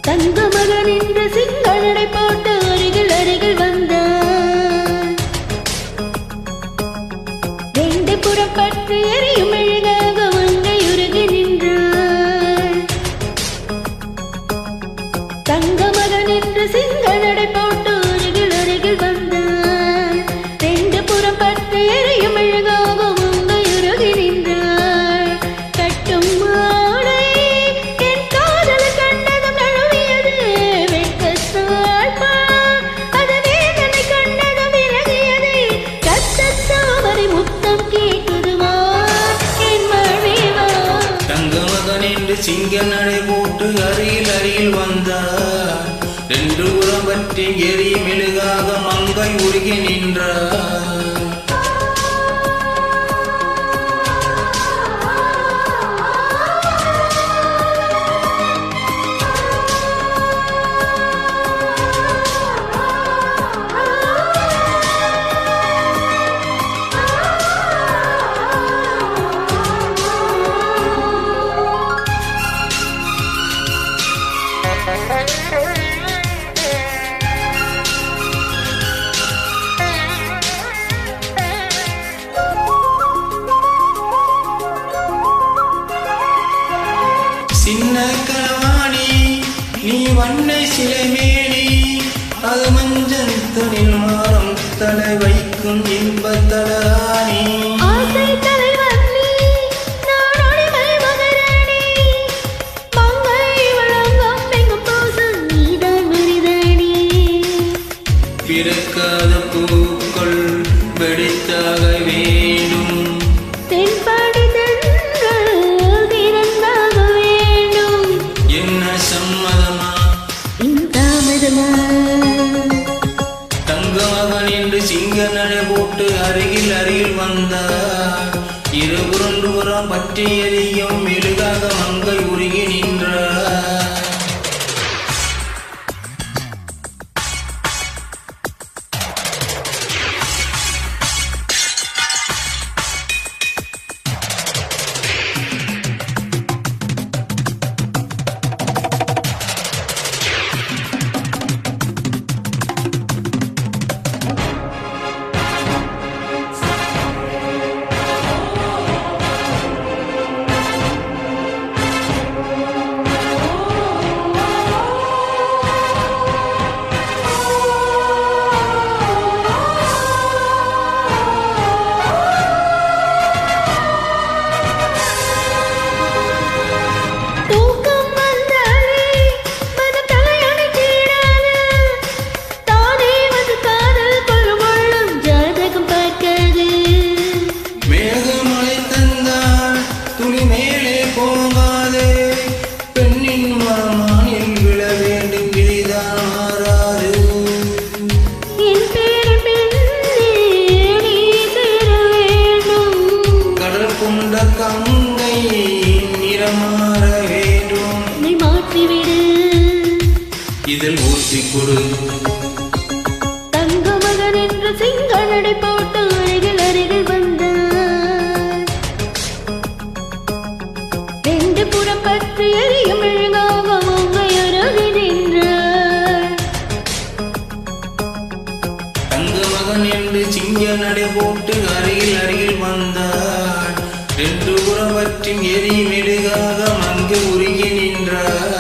தங்க மகன் என்ற சிங்களடை போட்டு அருகில் அருகில் வந்தான். ரெண்டு புறம் பற்றி எரியும் மெழுகாக மங்கை உருகி நின்றான். தங்க மகன் என்ற சிங்களடை போட்டு அருகில் அருகில் வந்தான். ரெண்டு புறம் பற்றி எரியும் மெழுகாக மங்கை உருகி நின்றான். கட்டும் மாலை என் காதல் கண்டதும் நழுவியது வெட்கத்தாழ்பா அது வேதனை கண்டதும் விலகியது. கத்தத்தாமரை முத்தம் கேட்குதுமா என் மழைவா. தங்க மகன் என்று சிங்க நடை போட்டு அருகில் அருகில் வந்தார். ரெண்டு புறம் பற்றி எரி மெழுகாக மங்கை உருகி நின்றார். சின்ன களவாணி நீ வண்ணை சிலைமேனி அது மஞ்சள் தொழில் மாறும் தலை வைக்கும் இன்ப தலானி. பிறக்காத பூக்கள் வெடித்தாக வேண்டும். என்ன சம்மதமா தங்க மகன் என்று சிங்க நடை போட்டு அருகில் அருகில் வந்தார். இருபுறம் பற்றி எரியும் மெழுகாக மங்கை உருகி நின்றார். கங்கை நிறமாற வேண்டும். நீ மாற்றிவிடு இதில் ஊசி கொடு. தங்க மகன் என்று சிங்களடை போட்டு அருகில் அருகில் வந்தார். ரெண்டு புறம் பற்றி எரியும் மெழுகாக மங்கை உருகி நின்றார். தங்க மகன் என்று சிங்க நடை போட்டு அருகில் அருகில் வந்தார். ரெண்டு புறம் பற்றி எரி மெழுகாக மங்கை உருகி நின்றார்.